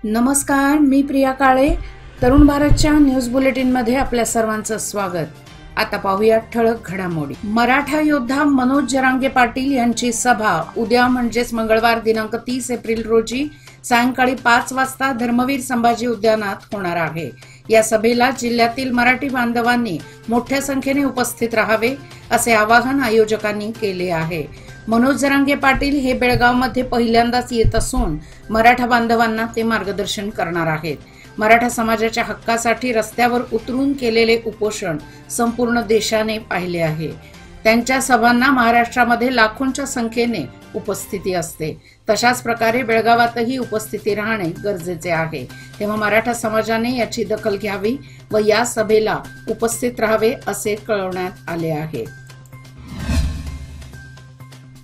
नमस्कार, मी प्रिया काळे. तरुण भारतच्या न्यूज बुलेटिन मध्ये आपल्या सर्वांचं स्वागत. आता पाहूया ठळक घडामोडी. मराठा योद्धा मनोज जरांगे पाटील यांची सभा उद्या म्हणजेच मंगळवार दिनांक 30 एप्रिल रोजी सायंकाळी 5 वाजता धर्मवीर संभाजी उद्यानात होणार आहे. या सभेला जिल्ह्यातील मराठी बांधवांनी मोठ्या संख्येने उपस्थित राहावे असे आवाहन आयोजकांनी केले आहे. मनोज जरांगे पाटील हे बेळगावमध्ये पहिल्यांदाच येत असून मराठा बांधवांना ते मार्गदर्शन करणार आहेत. मराठा समाजाच्या हक्कासाठी रस्त्यावर उतरून केलेले उपोषण संपूर्ण देशाने पाहिले आहे. त्यांच्या सभांना महाराष्ट्रामध्ये लाखोंच्या संख्येने उपस्थिती असते. तशाच प्रकारे बेळगावातही उपस्थिती राहणे गरजेचे आहे. तेव्हा मराठा समाजाने याची दखल घ्यावी व या सभेला उपस्थित राहावे असे कळवण्यात आले आहे.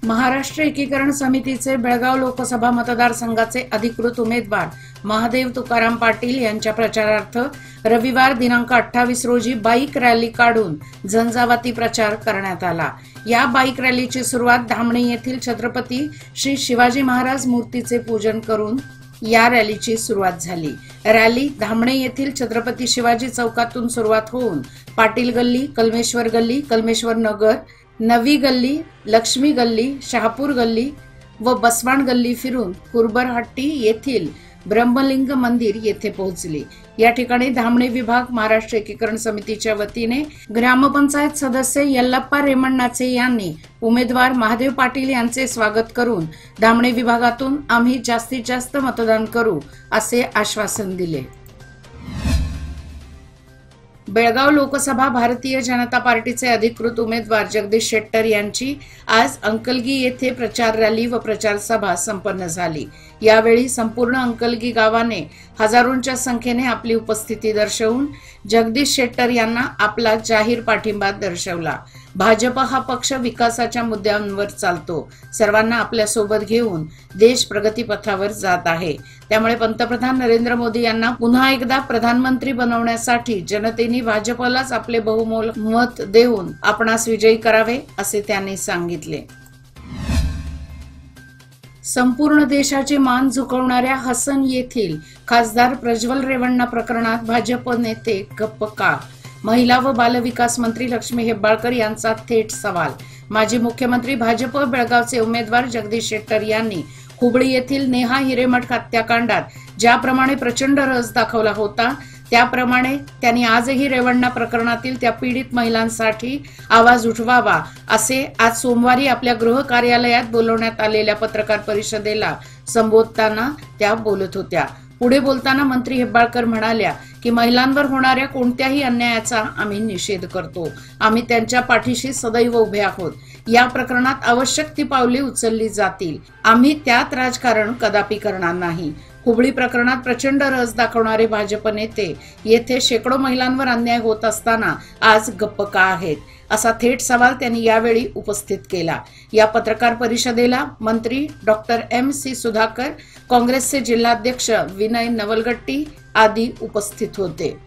महाराष्ट्र एकीकरण समितीचे बेळगाव लोकसभा मतदारसंघाचे अधिकृत उमेदवार महादेव तुकाराम पाटील यांच्या प्रचारार्थ रविवार दिनांक 28 रोजी बाईक रॅली काढून झंझावाती प्रचार करण्यात आला. या बाईक रॅलीची सुरुवात धामणे येथील छत्रपती श्री शिवाजी महाराज मूर्तीचे पूजन करून या रॅलीची सुरुवात झाली. रॅली धामणे येथील छत्रपती शिवाजी चौकातून सुरुवात होऊन पाटील गल्ली, कलमेश्वर गल्ली, कलमेश्वर नगर, नवी गल्ली, लक्ष्मी गल्ली, शहापूर गल्ली व बसवाण गल्ली फिरून कुरबरहट्टी येथील ब्रह्मलिंग मंदिर येथे पोहोचली. या ठिकाणी धामणे विभाग महाराष्ट्र एकीकरण समितीच्या वतीने ग्रामपंचायत सदस्य यल्लप्पा रेमण्णाचे यांनी उमेदवार महादेव पाटील यांचे स्वागत करून धामणे विभागातून आम्ही जास्तीत जास्त मतदान करू असे आश्वासन दिले. बेळगाव लोकसभा भारतीय जनता पार्टीचे अधिकृत उमेदवार जगदीश शेट्टर यांची आज अंकलगी येथे प्रचार रॅली व प्रचार सभा संपन्न झाली. यावेळी संपूर्ण अंकलगी गावाने हजारोंच्या संख्येने आपली उपस्थिती दर्शवून जगदीश शेट्टर यांना आपला जाहीर पाठिंबा दर्शवला. भाजप हा पक्ष विकासाच्या मुद्द्यांवर चालतो. सर्वांना आपल्या सोबत घेऊन देश प्रगतीपथावर जात आहे. त्यामुळे पंतप्रधान नरेंद्र मोदी यांना पुन्हा एकदा प्रधानमंत्री बनवण्यासाठी जनतेने भाजपलाच आपले बहुमोल मत देऊन आपणास विजयी करावे असे त्यांनी सांगितले. संपूर्ण देशाचे मान झुकवणाऱ्या हसन येथील खासदार प्रज्वल रेवण्णा प्रकरणात भाजप नेते गप्प का? महिला व बालविकास मंत्री लक्ष्मी हेब्बाळकर यांचा थेट सवाल. माजी मुख्यमंत्री भाजप बेळगावचे उमेदवार जगदीश शेट्टर यांनी हुबळी येथील नेहा हिरेमठ हत्याकांडात ज्याप्रमाणे प्रचंड रस दाखवला होता त्याप्रमाणे त्यांनी आजही रेवण्णा प्रकरणातील त्या पीडित महिलांसाठी आवाज उठवावा असे आज सोमवारी आपल्या गृह कार्यालयात बोलवण्यात आलेल्या पत्रकार परिषदेला संबोधताना त्या बोलत होत्या. पुढे बोलताना मंत्री हेब्बाळकर म्हणाल्या की महिलांवर होणाऱ्या कोणत्याही अन्यायाचा आम्ही निषेध करतो. आम्ही त्यांच्या पाठीशी सदैव उभे आहोत. या प्रकरणात आवश्यक ती पावले उचलली जातील. आम्ही त्यात राजकारण कदापि करणार नाही. हुबळी प्रकरणात प्रचंड रस दाखवणारे भाजप नेते येथे शेकडो महिलांवर अन्याय होत असताना आज गप्प का आहेत असा थेट सवाल त्यांनी यावेळी उपस्थित केला. या पत्रकार परिषदेला मंत्री डॉक्टर MC सुधाकर, काँग्रेसचे जिल्हाध्यक्ष विनय नवलगट्टी आदी उपस्थित होते.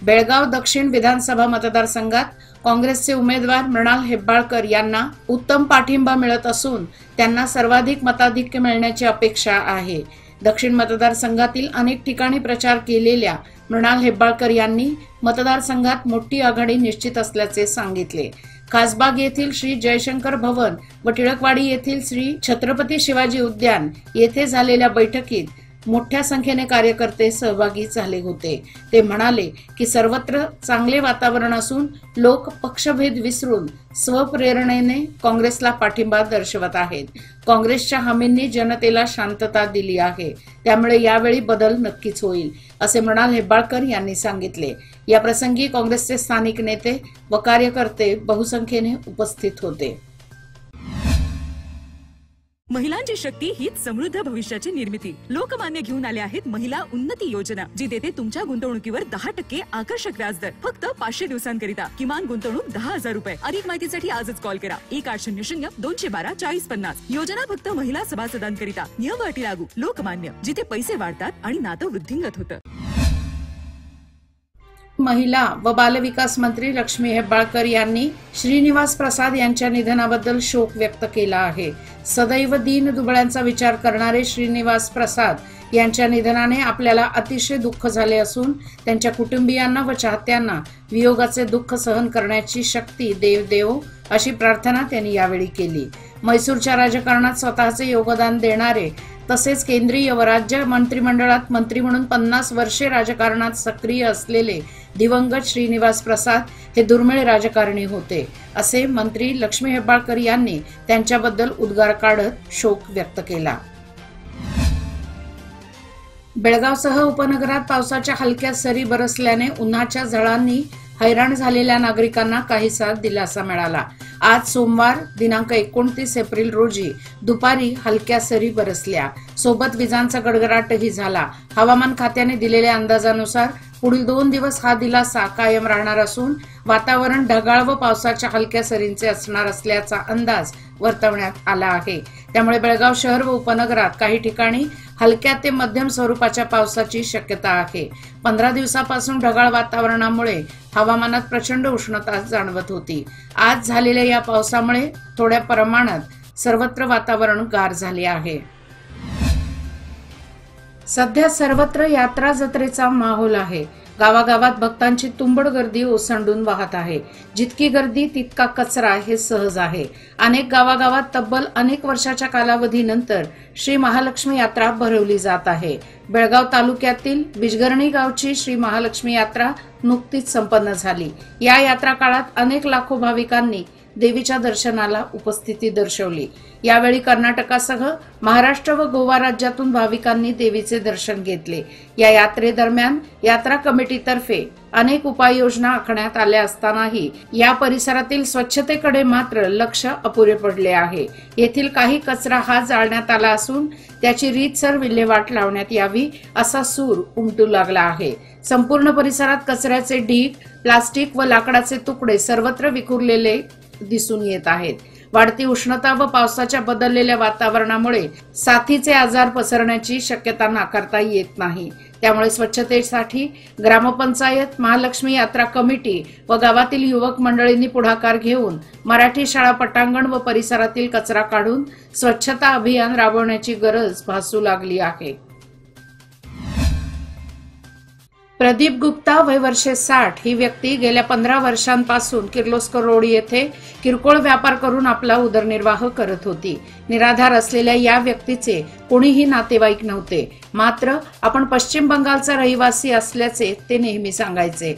बेळगाव दक्षिण विधानसभा मतदारसंघात काँग्रेसचे उमेदवार मृणाल हेब्बाळकर यांना उत्तम पाठिंबा मिळत असून त्यांना सर्वाधिक मताधिक्य मिळण्याची अपेक्षा आहे. दक्षिण मतदारसंघातील अनेक ठिकाणी प्रचार केलेल्या मृणाल हेब्बाळकर यांनी मतदारसंघात मोठी आघाडी निश्चित असल्याचे सांगितले. खासबाग येथील श्री जयशंकर भवन व टिळकवाडी येथील श्री छत्रपती शिवाजी उद्यान येथे झालेल्या बैठकीत मोठ्या संख्येने कार्यकर्ते सहभागी झाले होते. ते म्हणाले की सर्वत्र चांगले वातावरण असून लोक पक्षभेद विसरून स्वप्रेरणेने काँग्रेसला पाठिंबा दर्शवत आहेत. काँग्रेसच्या हमींनी जनतेला शांतता दिली आहे. त्यामुळे यावेळी बदल नक्कीच होईल असे मृणाल हेब्बाळकर यांनी सांगितले. या प्रसंगी काँग्रेसचे स्थानिक नेते व कार्यकर्ते बहुसंख्येने उपस्थित होते. महिलांची शक्ती हीच समृद्ध भविष्याची निर्मिती. लोकमान्य घेऊन आले आहेत महिला उन्नती योजना, जी देते तुमच्या गुंतवणुकीवर 10% आकर्षक व्याजदर फक्त 500 दिवसांकरिता. किमान गुंतवणूक 10,000 रुपये. अधिक माहितीसाठी आजच कॉल करा 1800-212-4050. योजना फक्त महिला सभासदांकरिता. नियम व अटी लागू. लोकमान्य, जिथे पैसे वाढतात आणि नातं वृद्धिंगत होतं. महिला व बालविकास मंत्री लक्ष्मी हेब्बाळकर यांनी श्रीनिवास प्रसाद यांच्या निधनाबद्दल शोक व्यक्त केला आहे. सदैव दीन दुबळ्यांचा विचार करणारे श्रीनिवास प्रसाद यांच्या निधनाने आपल्याला अतिशय दुःख झाले असून त्यांच्या कुटुंबियांना व चाहत्यांना वियोगाचे दुःख सहन करण्याची शक्ती देव देवो अशी प्रार्थना त्यांनी यावेळी केली. म्हैसूरच्या राजकारणात स्वतःचे योगदान देणारे तसेच केंद्रीय व राज्य मंत्रिमंडळात मंत्री म्हणून 50 वर्षे राजकारणात सक्रिय असलेले दिवंगत श्रीनिवास प्रसाद हे दुर्मिळ राजकारणी होते, असे मंत्री लक्ष्मी हेब्बाळकर यांनी त्यांच्याबद्दल उद्गार काढत शोक व्यक्त केला. बेळगावसह उपनगरात पावसाच्या हलक्या सरी बरसल्याने उन्हाच्या झळांनी हैराण झालेल्या नागरिकांना काहीसा दिलासा मिळाला. आज सोमवार दिनांक 29 एप्रिल रोजी दुपारी हलक्या सरी बरसल्या, सोबत विजांचा गडगडाटही झाला. हवामान खात्याने दिलेल्या अंदाजानुसार पुढील 2 दिवस हा दिलासा कायम राहणार असून वातावरण ढगाळ व पावसाच्या हलक्या सरींचे असणार असल्याचा अंदाज वर्तवण्यात आला आहे. त्यामुळे बेळगाव शहर व उपनगरात काही ठिकाणी हलक्या ते मध्यम स्वरूपाच्या पावसाची शक्यता आहे. 15 दिवसापासून ढगाळ वातावरणामुळे हवामानात प्रचंड उष्णता जाणवत होती. आज झालेल्या या पावसामुळे थोड्या प्रमाणात सर्वत्र वातावरण गार झाले आहे. सध्या सर्वत्र यात्रा जत्रेचा माहोल आहे. गावागावात भक्तांची तुंबड गर्दी ओसंडून वाहत आहे. जितकी गर्दी तितका कचरा हे सहज आहे. अनेक गावागावात तब्बल अनेक वर्षाच्या कालावधीनंतर श्री महालक्ष्मी यात्रा भरवली जात आहे. बेळगाव तालुक्यातील बिजगर्णी गावची श्री महालक्ष्मी यात्रा नुकतीच संपन्न झाली. या यात्रा काळात अनेक लाखो भाविकांनी देवीच्या दर्शनाला उपस्थिती दर्शवली. यावेळी कर्नाटकासह महाराष्ट्र व गोवा राज्यातून भाविकांनी देवीचे दर्शन घेतले. या यात्रेदरम्यान यात्रा कमिटीतर्फे अनेक उपाययोजना आखण्यात आल्या असतानाही या परिसरातील स्वच्छतेकडे मात्र लक्ष अपुरे पडले आहे. येथील काही कचरा हा जाळण्यात आला असून त्याची रीतसर विल्हेवाट लावण्यात यावी असा सूर उमटू लागला आहे. संपूर्ण परिसरात कचऱ्याचे ढीग, प्लास्टिक व लाकडाचे तुकडे सर्वत्र विखुरलेले दिसून येत आहेत. वाढती उष्णता व पावसाच्या बदललेल्या वातावरणामुळे साथीचे आजार पसरण्याची शक्यता नाकारता येत नाही. त्यामुळे स्वच्छतेसाठी ग्रामपंचायत, महालक्ष्मी यात्रा कमिटी व गावातील युवक मंडळींनी पुढाकार घेऊन मराठी शाळा पटांगण व परिसरातील कचरा काढून स्वच्छता अभियान राबवण्याची गरज भासू लागली आहे. प्रदीप गुप्ता वय वर्षे 60 ही व्यक्ती गेल्या 15 वर्षांपासून किर्लोस्कर रोड येथे किरकोळ व्यापार करून आपला उदरनिर्वाह करत होती. निराधार असलेल्या या व्यक्तीचे कोणीही नातेवाईक नव्हते. मात्र आपण पश्चिम बंगालचा रहिवासी असल्याचे ते नेहमी सांगायचे.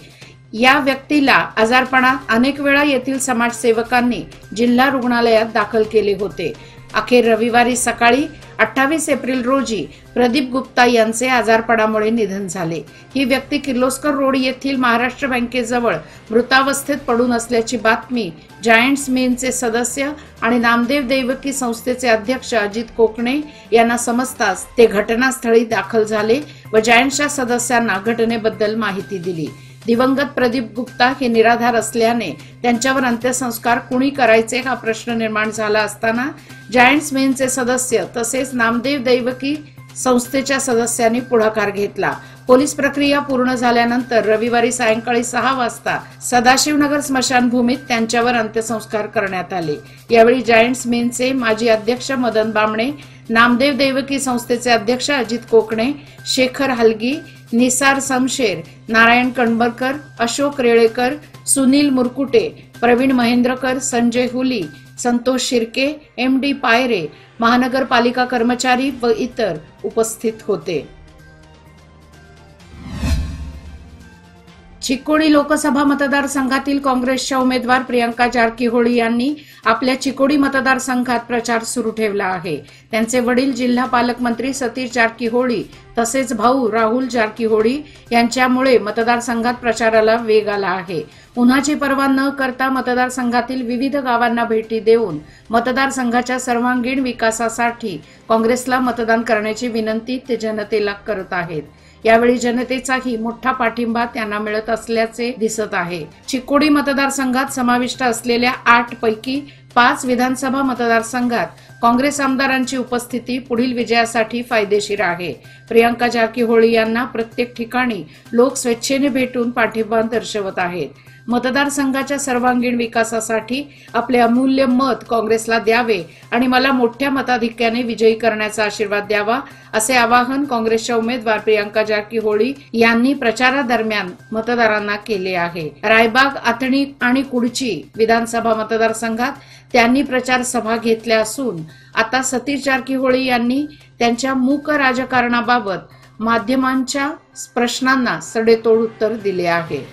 या व्यक्तीला आजारपणात अनेक वेळा येथील समाजसेवकांनी जिल्हा रुग्णालयात दाखल केले होते. अखेर रविवारी सकाळी 28 एप्रिल रोजी प्रदीप गुप्ता यांचे आजारपणामुळे निधन झाले. ही व्यक्ती किर्लोस्कर रोड येथील महाराष्ट्र बँकेजवळ मृतावस्थेत पडून असल्याची बातमी जायंट्स मेनचे सदस्य आणि नामदेव देवकी संस्थेचे अध्यक्ष अजित कोकणे यांना समजताच ते घटनास्थळी दाखल झाले व जायंट्सच्या सदस्यांना घटनेबद्दल माहिती दिली. दिवंगत प्रदीप गुप्ता हे निराधार असल्याने त्यांच्यावर अंत्यसंस्कार कुणी करायचे हा प्रश्न निर्माण झाला असताना जायंट्स मेनचे सदस्य तसेच नामदेव देवकी संस्थेच्या सदस्यांनी पुढाकार घेतला. पोलीस प्रक्रिया पूर्ण झाल्यानंतर रविवारी सायंकाळी 6 वाजता सदाशिवनगर स्मशानभूमीत त्यांच्यावर अंत्यसंस्कार करण्यात आले. यावेळी जायंट्स मेनचे माजी अध्यक्ष मदन बामणे, नामदेव देवकी संस्थेचे अध्यक्ष अजित कोकणे, शेखर हलगी, निसार समशेर, नारायण कणबरकर, अशोक रेळेकर, सुनील मुरकुटे, प्रवीण महेंद्रकर, संजय हुली, संतोष शिर्के, MD पायरे, महानगरपालिका कर्मचारी व इतर उपस्थित होते. चिकोडी लोकसभा मतदारसंघातील काँग्रेसच्या उमेदवार प्रियंका जारकीहोळी यांनी आपल्या चिकोडी मतदारसंघात प्रचार सुरू ठेवला आहे. त्यांचे वडील जिल्हा पालकमंत्री सतीश जारकीहोळी तसेच भाऊ राहुल जारकीहोळी यांच्यामुळे मतदारसंघात प्रचाराला वेग आला आहे. उन्हाची पर्वा न करता मतदारसंघातील विविध गावांना भेटी देऊन मतदारसंघाच्या सर्वांगीण विकासासाठी काँग्रेसला मतदान करण्याची विनंती ते जनतेला करत आहेत. यावेळी जनतेचाही मोठा पाठिंबा त्यांना मिळत असल्याचे दिसत आहे. चिकोडी मतदारसंघात समाविष्ट असलेल्या 8 पैकी 5 विधानसभा मतदारसंघात काँग्रेस आमदारांची उपस्थिती पुढील विजयासाठी फायदेशीर आहे। प्रियंका जारकीहोळी यांना प्रत्येक ठिकाणी लोक स्वेच्छेने भेटून पाठिंबा दर्शवत आहेत। मतदारसंघाच्या सर्वांगीण विकासासाठी आपले अमूल्य मत काँग्रेसला द्यावे आणि मला मोठ्या मताधिक्याने विजयी करण्याचा आशीर्वाद द्यावा, असे आवाहन काँग्रेसच्या उमेदवार प्रियंका जारकीहोळी यांनी प्रचारादरम्यान मतदारांना केले आहे। रायबाग, आथणी आणि कुडची विधानसभा मतदारसंघात त्यांनी प्रचार सभा घेतल्या असून आता सतीश जारकीहोळी यांनी त्यांच्या मूक राजकारणाबाबत माध्यमांच्या प्रश्नांना सडेतोड उत्तर दिले आहे।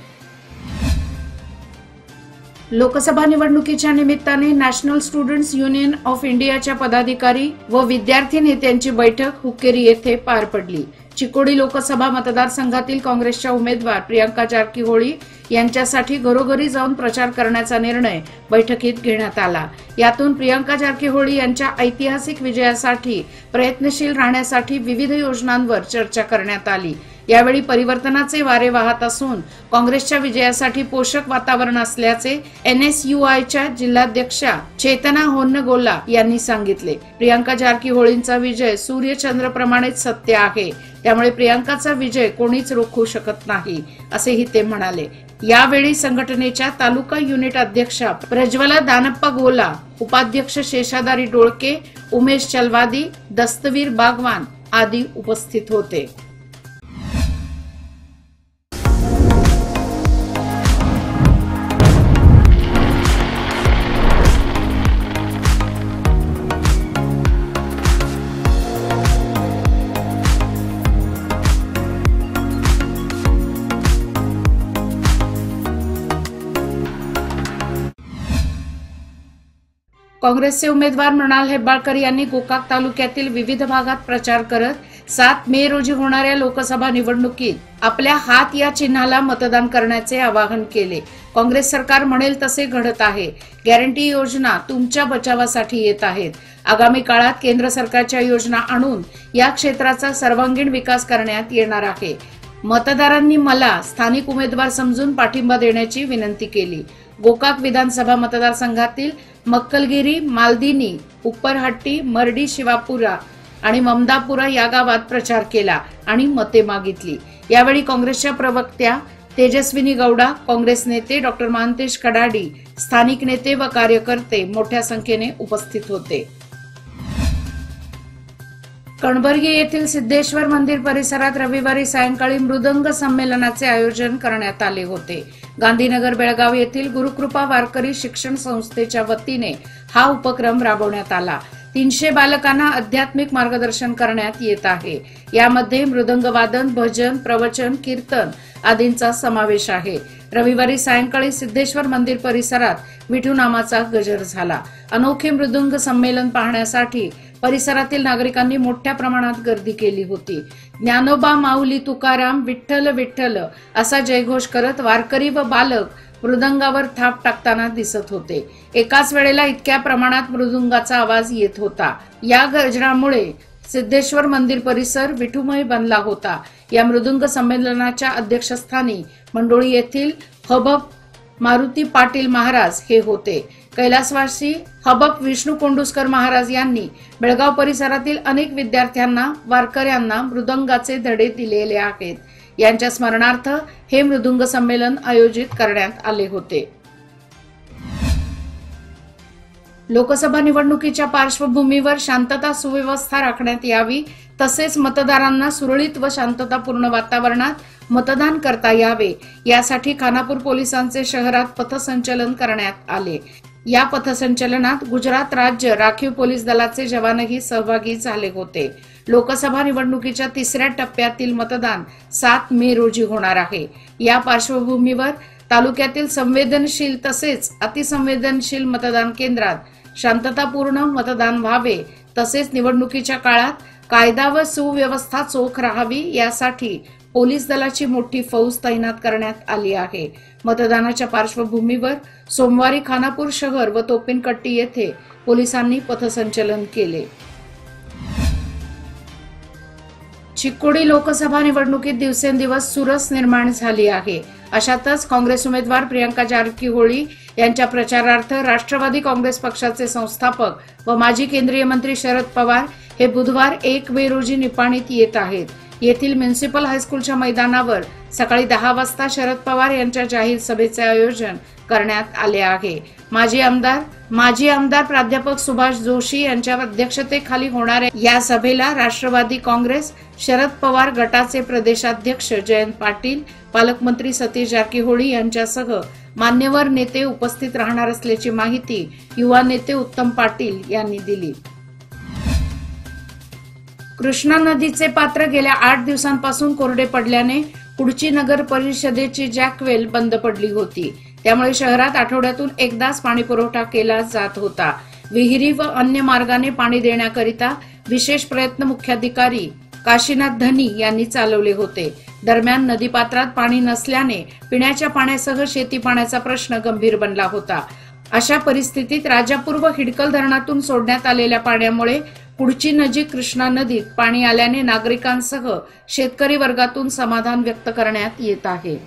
लोकसभा निवडणुकीच्या निमित्ताने नॅशनल स्टुडंट्स युनियन ऑफ इंडियाच्या पदाधिकारी व विद्यार्थी नेत्यांची बैठक हुक्केरी येथे पार पडली। चिकोडी लोकसभा मतदारसंघातील काँग्रेसच्या उमेदवार प्रियंका जारकीहोळी यांच्यासाठी घरोघरी जाऊन प्रचार करण्याचा निर्णय बैठकीत घेण्यात आला। यातून प्रियंका जारकीहोळी यांच्या ऐतिहासिक विजयासाठी प्रयत्नशील राहण्यासाठी विविध योजनांवर चर्चा करण्यात आली। यावेळी परिवर्तनाचे वारे वाहत असून काँग्रेसच्या विजयासाठी पोषक वातावरण असल्याचे NSUIच्या जिल्हाध्यक्षा चेतना होन्नगोला यांनी सांगितले। प्रियंका जारकीहोळींचा विजय सूर्यचंद्रप्रमाणेच सत्य आहे, त्यामुळे प्रियंकाचा विजय कोणीच रोखू शकत नाही, असेही ते म्हणाले। यावेळी संघटनेच्या तालुका युनिट अध्यक्षा प्रज्वला दानप्पा गोला, उपाध्यक्ष शेषादारी डोळके, उमेश चलवादी, दस्तवीर बागवान आदी उपस्थित होते। काँग्रेसचे उमेदवार मृणाल हेब्बाळकर यांनी गोकाक तालुक्यातील विविध भागात प्रचार करत 7 मे रोजी होणाऱ्या लोकसभा निवडणुकीत आपल्या हात या चिन्हाला मतदान करण्याचे आवाहन केले। काँग्रेस सरकार म्हणेल तसे घडत आहे। गॅरंटी योजना तुमच्या बचावासाठी येत आहेत। आगामी काळात केंद्र सरकारच्या योजना आणून या क्षेत्राचा सर्वांगीण विकास करण्यात येणार आहे। मतदारांनी मला स्थानिक उमेदवार समजून पाठिंबा देण्याची विनंती केली। गोकाक विधानसभा मतदारसंघातील मक्कलगिरी, मालदिनी, उपरहट्टी, मर्डी, शिवापुरा आणि ममदापुरा या गावात प्रचार केला आणि मते मागितली। यावेळी काँग्रेसच्या प्रवक्त्या तेजस्विनी गौडा, काँग्रेस नेते डॉक्टर महांतेश कडाडी, स्थानिक नेते व कार्यकर्ते मोठ्या संख्येने उपस्थित होते। कणबर्गी येथील सिद्धेश्वर मंदिर परिसरात रविवारी सायंकाळी मृदंग संमेलनाचे आयोजन करण्यात आले होते। गांधीनगर बेळगाव येथील गुरुकृपा वारकरी शिक्षण संस्थेच्या वतीने हा उपक्रम राबवण्यात आला। 300 बालकांना आध्यात्मिक मार्गदर्शन करण्यात येत आहे। यामध्ये मृदंग वादन, भजन, प्रवचन, कीर्तन आदींचा समावेश आहे। रविवारी सायंकाळी सिद्धेश्वर मंदिर परिसरात विठू नामाचा गजर झाला। अनोखे मृदंग संमेलन पाहण्यासाठी परिसरातील नागरिकांनी मोठ्या प्रमाणात गर्दी केली होती। ज्ञानोबा, माऊली, तुकाराम, विठ्ठल विठ्ठल असा जयघोष करत वारकरी व बालक मृदंगावर थाप टाकताना दिसत होते। एकाच वेळेला इतक्या प्रमाणात मृदुंगाचा आवाज येत होता। या गजरामुळे सिद्धेश्वर मंदिर परिसर विठूमय बनला होता। या मृदुंग संमेलनाच्या अध्यक्षस्थानी मंडोळी येथील हबप मारुती पाटील महाराज हे होते। कैलासवासी हबप विष्णू कोंडुस्कर महाराज यांनी बेळगाव परिसरातील अनेक विद्यार्थ्यांना, वारकऱ्यांना मृदंगाचे धडे दिलेले आहेत। यांच्या स्मरणार्थ हे मृदुंग संमेलन आयोजित करण्यात आले होते। लोकसभा निवडणुकीच्या पार्श्वभूमीवर शांतता सुव्यवस्था राखण्यात यावी, तसेच मतदारांना सुरळीत व शांततापूर्ण वातावरणात मतदान करता यावे, यासाठी खानापूर पोलिसांचे शहरात पथसंचलन करण्यात आले। या पथसंचलनात गुजरात राज्य राखीव पोलीस दलाचे जवानही सहभागी झाले होते। लोकसभा निवडणुकीच्या 3ऱ्या टप्प्यातील मतदान 7 मे रोजी होणार आहे। या पार्श्वभूमीवर तालुक्यातील संवेदनशील तसेच अतिसंवेदनशील मतदान केंद्रात शांततापूर्ण मतदान व्हावे, तसेच निवडणुकीच्या काळात कायदा व सुव्यवस्था चोख राहावी यासाठी पोलीस दलाची मोठी फौज तैनात करण्यात आली आहे। मतदानाच्या पार्श्वभूमीवर सोमवारी खानापूर शहर व तोपिनकट्टी येथे पोलिसांनी पथसंचलन केले। चिकोडी लोकसभा निवडणुकीत दिवसेंदिवस चुरस निर्माण झाली आहे. अशातच काँग्रेस उमेदवार प्रियंका जारकीहोळी यांच्या प्रचारार्थ राष्ट्रवादी काँग्रेस पक्षाचे संस्थापक व माजी केंद्रीय मंत्री शरद पवार हे बुधवार 1 मे रोजी निपाणीत येत आहेत. येथील म्युनिसिपल हायस्कूलच्या मैदानावर सकाळी 10 वाजता शरद पवार यांच्या जाहीर सभेचे आयोजन करण्यात आले आहे. माजी आमदार प्राध्यापक सुभाष जोशी यांच्या अध्यक्षतेखाली होणाऱ्या या सभेला राष्ट्रवादी काँग्रेस, शरद पवार गटाचे प्रदेशाध्यक्ष जयंत पाटील, पालकमंत्री सतीश जारकीहोळी यांच्यासह मान्यवर नेते उपस्थित राहणार असल्याची माहिती युवा नेते उत्तम पाटील यांनी दिली. कृष्णा नदीचे पात्र गेल्या 8 दिवसांपासून कोरडे पडल्याने कुडची नगर परिषदेची जॅकवेल बंद पडली होती. त्यामुळे शहरात आठवड्यातून एकदाच पाणी पुरवठा केला जात होता. विहिरी व अन्य मार्गाने पाणी देण्याकरिता विशेष प्रयत्न मुख्याधिकारी काशीनाथ धनी यांनी चालवले होते. दरम्यान नदीपात्रात पाणी नसल्याने पिण्याच्या पाण्यासह शेती पाण्याचा प्रश्न गंभीर बनला होता. अशा परिस्थितीत राजापूर व हिडकल धरणातून सोडण्यात आलेल्या पाण्यामुळे कुडची नजीक कृष्णा नदीत पाणी आल्याने नागरिकांसह शेतकरी वर्गातून समाधान व्यक्त करण्यात येत आहे.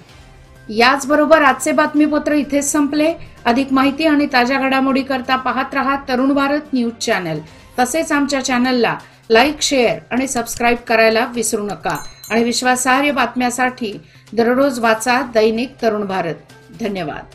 याचबरोबर आजचे बातमीपत्र इथेच संपले. अधिक माहिती आणि ताज्या घडामोडी करता पाहत रहा तरुण भारत न्यूज चॅनल. तसेच आमच्या चॅनलला लाईक, शेअर आणि सबस्क्राईब करायला विसरू नका. आणि विश्वासार्ह बातम्यासाठी दररोज वाचा दैनिक तरुण भारत. धन्यवाद.